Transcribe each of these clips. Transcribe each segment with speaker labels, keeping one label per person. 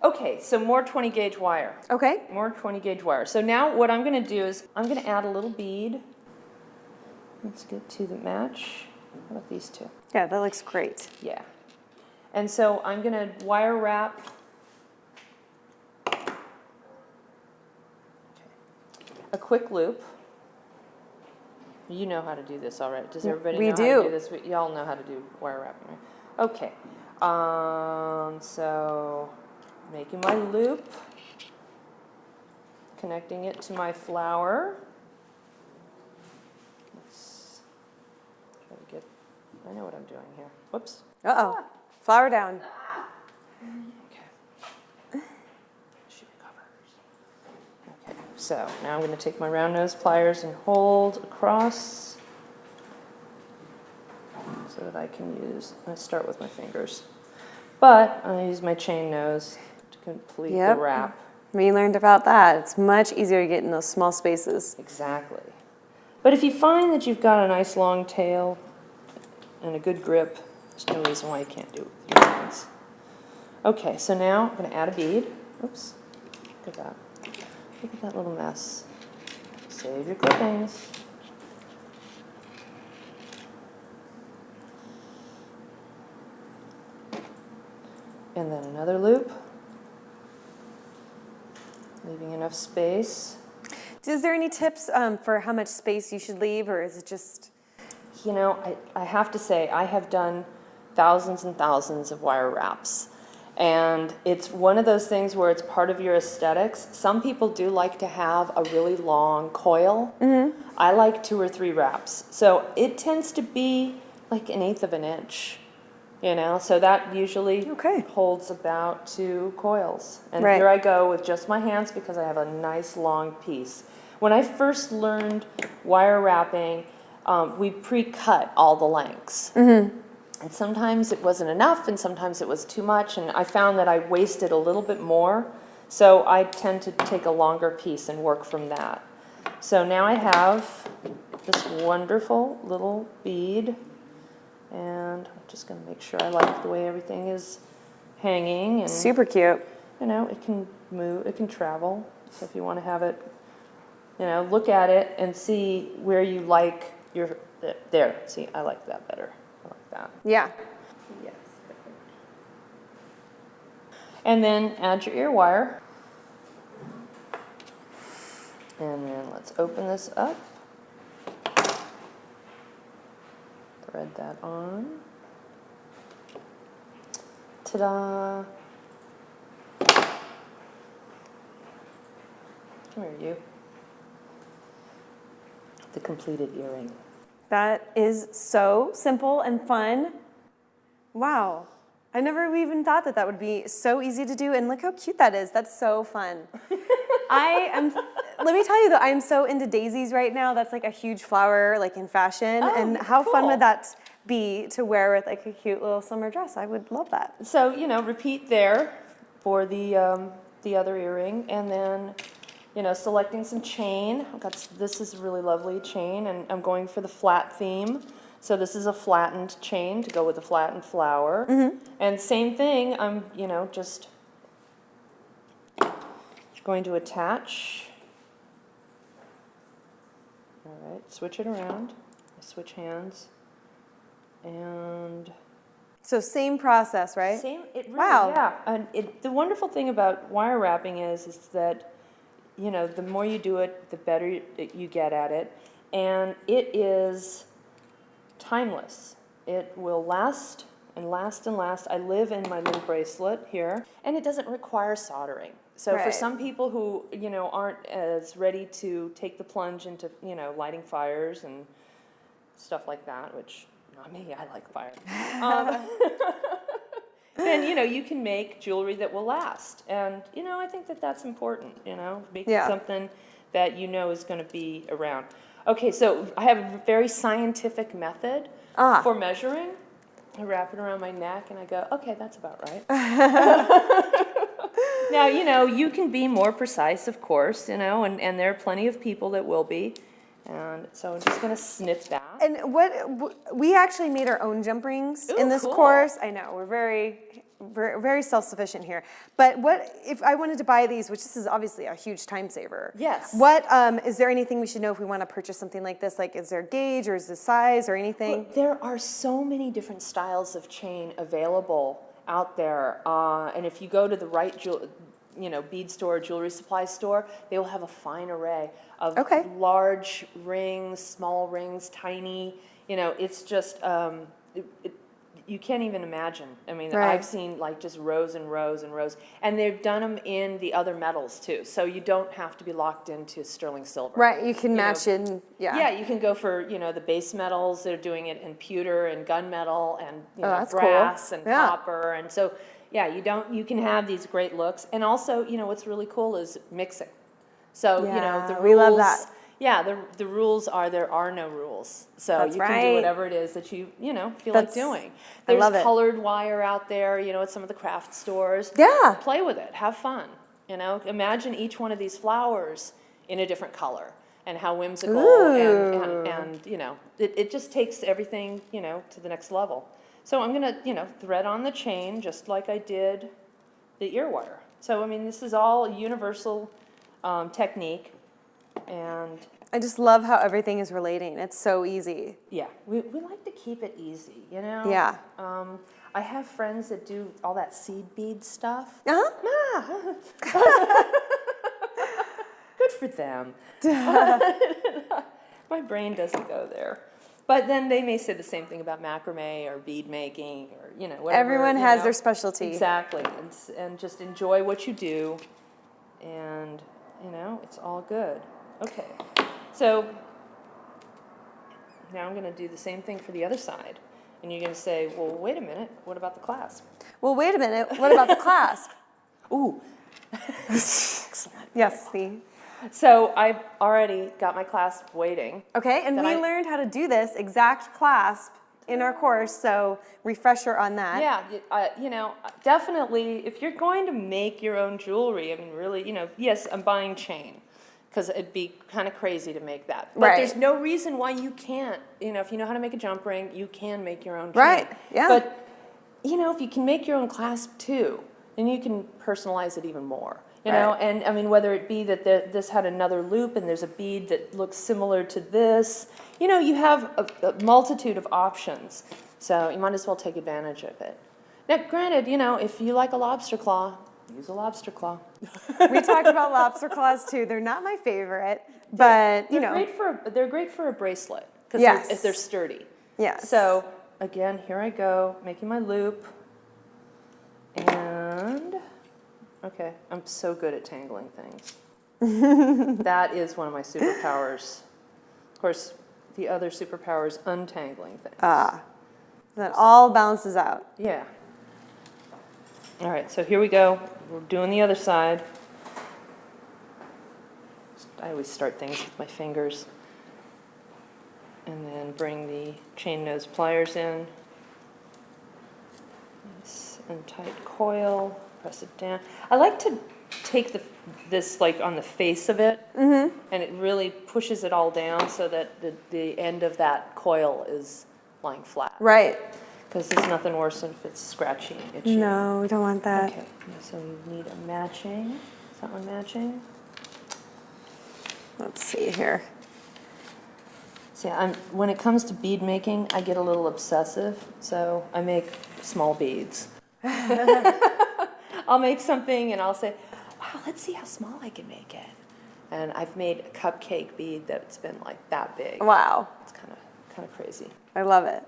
Speaker 1: Okay, so more 20 gauge wire.
Speaker 2: Okay.
Speaker 1: More 20 gauge wire. So now what I'm going to do is I'm going to add a little bead. Let's get to the match. How about these two?
Speaker 2: Yeah, that looks great.
Speaker 1: Yeah. And so I'm going to wire wrap. A quick loop. You know how to do this already. Does everybody know how to do this? Y'all know how to do wire wrapping, right? Okay. So making my loop, connecting it to my flower. Let's try to get, I know what I'm doing here. Whoops.
Speaker 2: Uh-oh. Flower down.
Speaker 1: Okay. She recovers. Okay, so now I'm going to take my round nose pliers and hold across so that I can use, I start with my fingers, but I use my chain nose to complete the wrap.
Speaker 2: We learned about that. It's much easier to get in those small spaces.
Speaker 1: Exactly. But if you find that you've got a nice long tail and a good grip, there's no reason why you can't do it with your hands. Okay, so now I'm going to add a bead. Oops, look at that. Look at that little mess. Save your clippings. And then another loop, leaving enough space.
Speaker 2: Is there any tips for how much space you should leave, or is it just?
Speaker 1: You know, I have to say, I have done thousands and thousands of wire wraps. And it's one of those things where it's part of your aesthetics. Some people do like to have a really long coil. Mm-hmm. I like 2 or 3 wraps. So it tends to be like 1/8 of an inch. You know, so that usually holds about 2 coils. And here I go with just my hands because I have a nice long piece. When I first learned wire wrapping, we pre-cut all the lengths. Mm-hmm. And sometimes it wasn't enough and sometimes it was too much. And I found that I wasted a little bit more. So I tend to take a longer piece and work from that. So now I have this wonderful little bead. And I'm just going to make sure I like the way everything is hanging. And,
Speaker 2: super cute.
Speaker 1: You know, it can move, it can travel. So if you want to have it, you know, look at it and see where you like your, there. See, I like that better. I like that.
Speaker 2: Yeah.
Speaker 1: Yes. And then add your ear wire. And then let's open this up. Thread that on. Ta-da! Come here, you. The completed earring.
Speaker 2: That is so simple and fun. Wow. I never even thought that that would be so easy to do, and look how cute that is. That's so fun. Let me tell you though, I am so into daisies right now. That's like a huge flower, like in fashion. And how fun would that be to wear with like a cute little summer dress? I would love that.
Speaker 1: So, you know, repeat there for the other earring, and then, you know, selecting some chain. This is a really lovely chain, and I'm going for the flat theme. So this is a flattened chain to go with the flattened flower. Mm-hmm. And same thing, I'm, you know, just going to attach. All right, switch it around. I switch hands. And
Speaker 2: so same process, right?
Speaker 1: Same, it really,
Speaker 2: wow.
Speaker 1: Yeah. And the wonderful thing about wire wrapping is that, you know, the more you do it, the better you get at it. And it is timeless. It will last and last and last. I live in my little bracelet here, and it doesn't require soldering. So for some people who, you know, aren't as ready to take the plunge into, you know, lighting fires and stuff like that, which, not me, I like fire. Then, you know, you can make jewelry that will last. And, you know, I think that that's important, you know, making something that you know is going to be around. Okay, so I have a very scientific method for measuring. I wrap it around my neck and I go, okay, that's about right. Now, you know, you can be more precise, of course, you know, and there are plenty of people that will be. And so I'm just going to snip that.
Speaker 2: And we actually made our own jump rings in
Speaker 1: Ooh,
Speaker 2: this
Speaker 1: cool.
Speaker 2: course. I know, we're very self-sufficient here. But what if I wanted to buy these, which this is obviously a huge time saver.
Speaker 1: Yes.
Speaker 2: What is there anything we should know if we want to purchase something like this? Like, is there a gauge or is the size or anything?
Speaker 1: Well, there are so many different styles of chain available out there, and if you go to the right bead store, jewelry supply store, they will have a fine array of
Speaker 2: Okay.
Speaker 1: large rings, small rings, tiny. It's just you can't even imagine. I mean,
Speaker 2: Right.
Speaker 1: I've seen like just rows and rows and rows, and they've done them in the other metals too, so you don't have to be locked into sterling silver.
Speaker 2: Right, you can
Speaker 1: You
Speaker 2: match
Speaker 1: know,
Speaker 2: in, yeah.
Speaker 1: Yeah, you can go for, the base metals. They're doing it in pewter and gunmetal and,
Speaker 2: that's cool.
Speaker 1: brass and
Speaker 2: Yeah.
Speaker 1: copper. And so, yeah, you can have these great looks. And also, what's really cool is mixing. So,
Speaker 2: Yeah,
Speaker 1: the rules.
Speaker 2: we love that.
Speaker 1: Yeah, the rules are there are no rules. So
Speaker 2: That's
Speaker 1: you can do
Speaker 2: right.
Speaker 1: whatever it is that you feel
Speaker 2: That's-
Speaker 1: like doing.
Speaker 2: I
Speaker 1: There's
Speaker 2: love it.
Speaker 1: colored wire out there, at some of the craft stores.
Speaker 2: Yeah.
Speaker 1: Play with it. Have fun. Imagine each one of these flowers in a different color and how whimsical and it just takes everything, to the next level. So I'm going to, thread on the chain just like I did the ear wire. So, I mean, this is all a universal technique. And
Speaker 2: I just love how everything is relating. It's so easy.
Speaker 1: yeah, we like to keep it easy,
Speaker 2: Yeah.
Speaker 1: I have friends that do all that seed bead stuff.
Speaker 2: Uh-huh.
Speaker 1: Good for them. My brain doesn't go there. But then they may say the same thing about macrame or bead making or, whatever.
Speaker 2: Everyone has their specialty.
Speaker 1: Exactly. And just enjoy what you do. And, it's all good. Okay. So now I'm going to do the same thing for the other side. And you're going to say, well, wait a minute. What about the clasp?
Speaker 2: Well, wait a minute. What about the clasp?
Speaker 1: Ooh. Excellent.
Speaker 2: Yes, see.
Speaker 1: So I've already got my clasp waiting.
Speaker 2: Okay, and
Speaker 1: Then
Speaker 2: we
Speaker 1: I-
Speaker 2: learned how to do this exact clasp in our course, so refresher on that.
Speaker 1: Yeah, definitely, if you're going to make your own jewelry, I mean, really, yes, I'm buying chain, because it'd be kind of crazy to make that. But
Speaker 2: Right.
Speaker 1: there's no reason why you can't, if you know how to make a jump ring, you can make your own chain.
Speaker 2: Right, yeah.
Speaker 1: But, if you can make your own clasp too, then you can personalize it even more.
Speaker 2: Right.
Speaker 1: And I mean, whether it be that this had another loop and there's a bead that looks similar to this, you have a multitude of options. So you might as well take advantage of it. Now, granted, if you like a lobster claw, use a lobster claw.
Speaker 2: We talked about lobster claws too. They're not my favorite, but
Speaker 1: They're great for a bracelet because
Speaker 2: Yes.
Speaker 1: if they're sturdy.
Speaker 2: yes.
Speaker 1: So again, here I go, making my loop. And, okay, I'm so good at tangling things. That is one of my superpowers. Of course, the other superpower is untangling things.
Speaker 2: That all balances out.
Speaker 1: Yeah. All right, so here we go. We're doing the other side. I always start things with my fingers. And then bring the chain nose pliers in. Nice and tight coil. Press it down. I like to take this like on the face of it, and it really pushes it all down so that the end of that coil is lying flat.
Speaker 2: Right.
Speaker 1: Because there's nothing worse than if it's scratchy and itchy.
Speaker 2: No, we don't want that.
Speaker 1: Okay, so you need a matching. Is that one matching?
Speaker 2: Let's see here.
Speaker 1: See, when it comes to bead making, I get a little obsessive, so I make small beads. I'll make something and I'll say, wow, let's see how small I can make it. And I've made a cupcake bead that's been like that big.
Speaker 2: Wow.
Speaker 1: It's kind of crazy.
Speaker 2: I love it.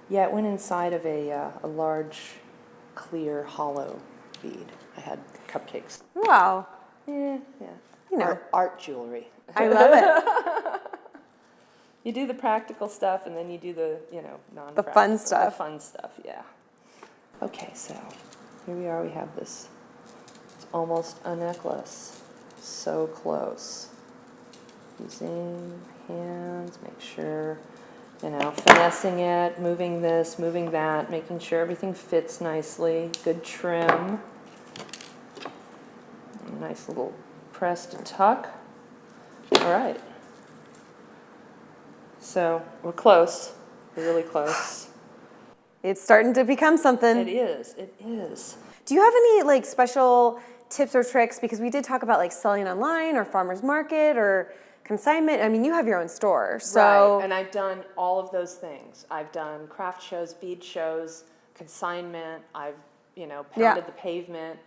Speaker 1: Yeah, it went inside of a large, clear, hollow bead. I had cupcakes.
Speaker 2: Wow.
Speaker 1: Yeah.
Speaker 2: You know.
Speaker 1: Art jewelry.
Speaker 2: I love it.
Speaker 1: You do the practical stuff, and then you do the, non-practical.
Speaker 2: The fun stuff.
Speaker 1: The fun stuff, yeah. Okay, so here we are. We have this. It's almost a necklace. So close. Using hands, make sure, finessing it, moving this, moving that, making sure everything fits nicely. Good trim. Nice little press to tuck. All right. So we're close. We're really close.
Speaker 2: It's starting to become something.
Speaker 1: It is. It is.
Speaker 2: Do you have any like special tips or tricks? Because we did talk about like selling online or farmer's market or consignment. I mean, you have your own store, so.
Speaker 1: Right. And I've done all of those things. I've done craft shows, bead shows, consignment. I've, pounded the pavement.